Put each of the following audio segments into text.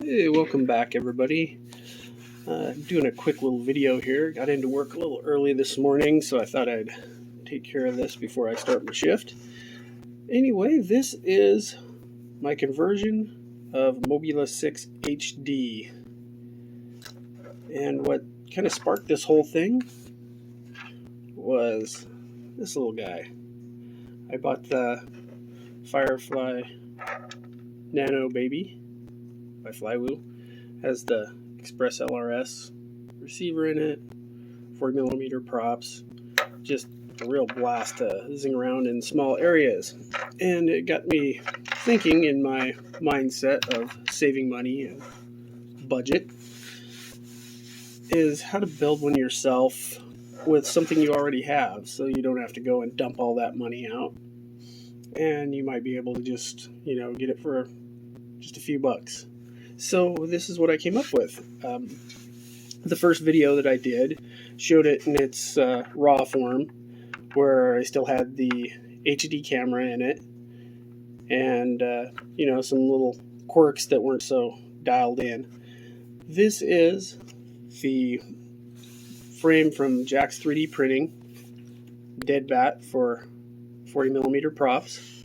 Hey, welcome back everybody. Doing a quick little video here. Got into work a little early this morning, so I thought I'd take care of this before I start my shift. Anyway, this is my conversion of Mobula6 HD. And what kind of sparked this whole thing was this little guy. I bought the Firefly Nano Baby by Flywoo. Has the Express LRS receiver in it, 40mm props, just a real blast to zing around in small areas. And it got me thinking in my mindset of saving money and budget is how to build one yourself with something you already have, so you don't have to go and dump all that money out, and you might be able to just get it for just a few bucks. So this is what I came up with. The first video that I did showed it in its raw form, where I still had the HD camera in it, and some little quirks that weren't so dialed in. This is the frame from Jack's 3D Printing Deadbat for 40mm props,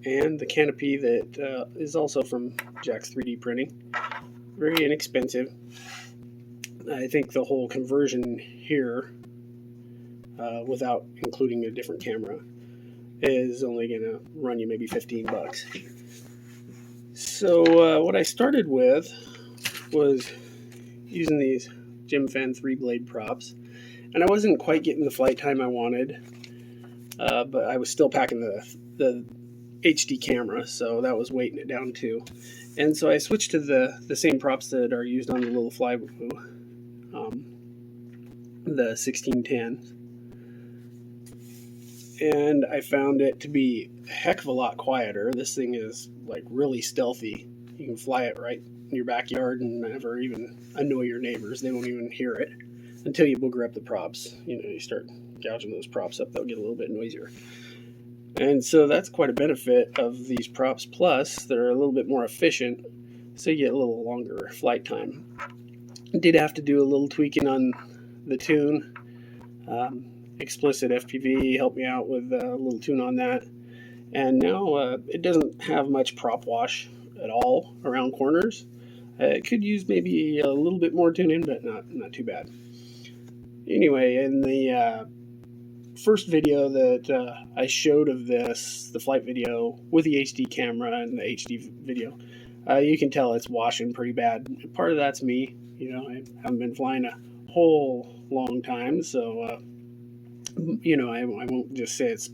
and the canopy that is also from Jack's 3D Printing. Very inexpensive. I think the whole conversion here, without including a different camera, is only going to run you maybe 15 bucks. So what I started with was using these Jim Fan 3-blade props, and I wasn't quite getting the flight time I wanted, but I was still packing the HD camera, so that was weighting it down too. And so I switched to the same props that are used on the little Flywoo, the 1610. And I found it to be a heck of a lot quieter. This thing is like really stealthy. You can fly it right in your backyard and never even annoy your neighbors. They won't even hear it until you booger up the props. You start gouging those props up, they'll get a little bit noisier. And so that's quite a benefit of these props. Plus, they're a little bit more efficient, so you get a little longer flight time. I did have to do a little tweaking on the tune. Explicit FPV helped me out with a little tune on that. And now it doesn't have much prop wash at all around corners. It could use maybe a little bit more tuning, but not too bad. Anyway, in the first video that I showed of this, the flight video with the HD camera and the HD video, you can tell it's washing pretty bad. Part of that's me. I haven't been flying a whole long time, so I won't just say it's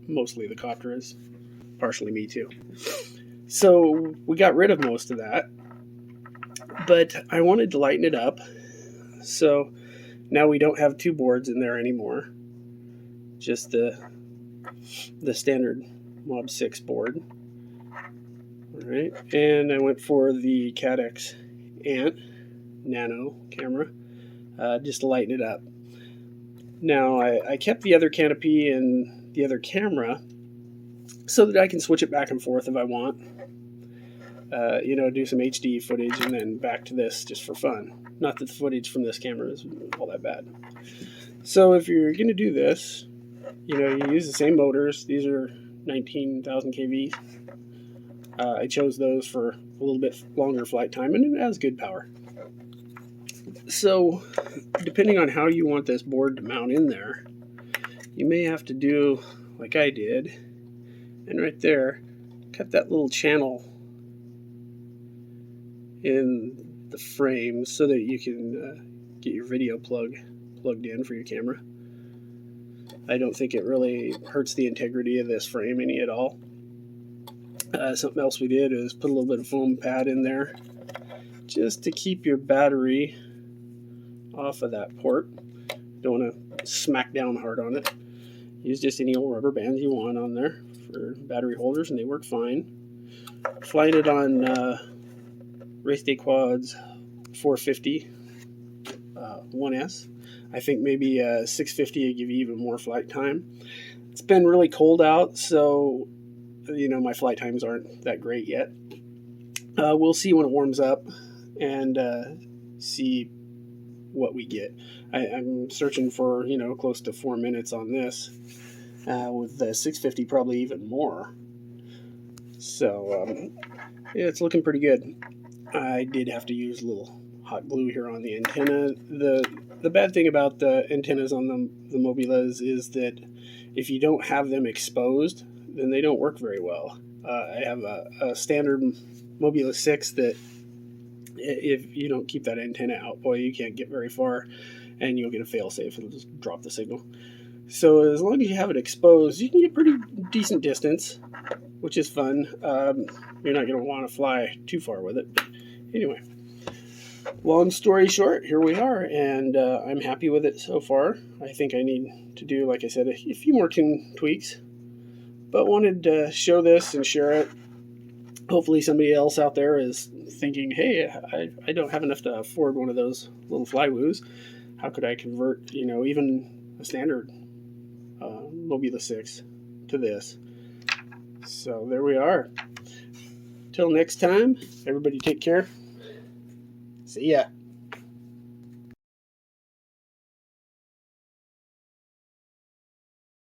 mostly the copter. It's partially me too. So we got rid of most of that, but I wanted to lighten it up. So now we don't have two boards in there anymore. Just the standard Mob 6 board. Alright, and I went for the Cadex Ant Nano camera, just to lighten it up. Now I kept the other canopy and the other camera so that I can switch it back and forth if I want. Do some HD footage and then back to this just for fun. Not that the footage from this camera is all that bad. So if you're going to do this, you use the same motors. These are 19,000 kV. I chose those for a little bit longer flight time, and it has good power. So, depending on how you want this board to mount in there, you may have to do like I did, and right there, cut that little channel in the frame so that you can get your video plugged in for your camera. I don't think it really hurts the integrity of this frame any at all. Something else we did is put a little bit of foam pad in there just to keep your battery off of that port. Don't want to smack down hard on it. Use just any old rubber bands you want on there for battery holders, and they work fine. Flying it on Race Day Quads 450 1S. I think maybe 650 would give you even more flight time. It's been really cold out, so my flight times aren't that great yet. We'll see when it warms up and see what we get. I'm searching for, close to 4 minutes on this, with the 650 probably even more. So yeah, it's looking pretty good. I did have to use a little hot glue here on the antenna. The bad thing about the antennas on the Mobulas is that if you don't have them exposed, then they don't work very well. I have a standard Mobula6 that if you don't keep that antenna out, boy, you can't get very far, and you'll get a failsafe. It'll just drop the signal. So as long as you have it exposed, you can get pretty decent distance, which is fun. You're not going to want to fly too far with it. Anyway, long story short, here we are, and I'm happy with it so far. I think I need to do, like I said, a few more tune tweaks, but wanted to show this and share it. Hopefully somebody else out there is thinking, hey, I don't have enough to afford one of those little flywoos. How could I convert, even a standard Mobula6 to this? So there we are. Till next time, everybody take care. See ya.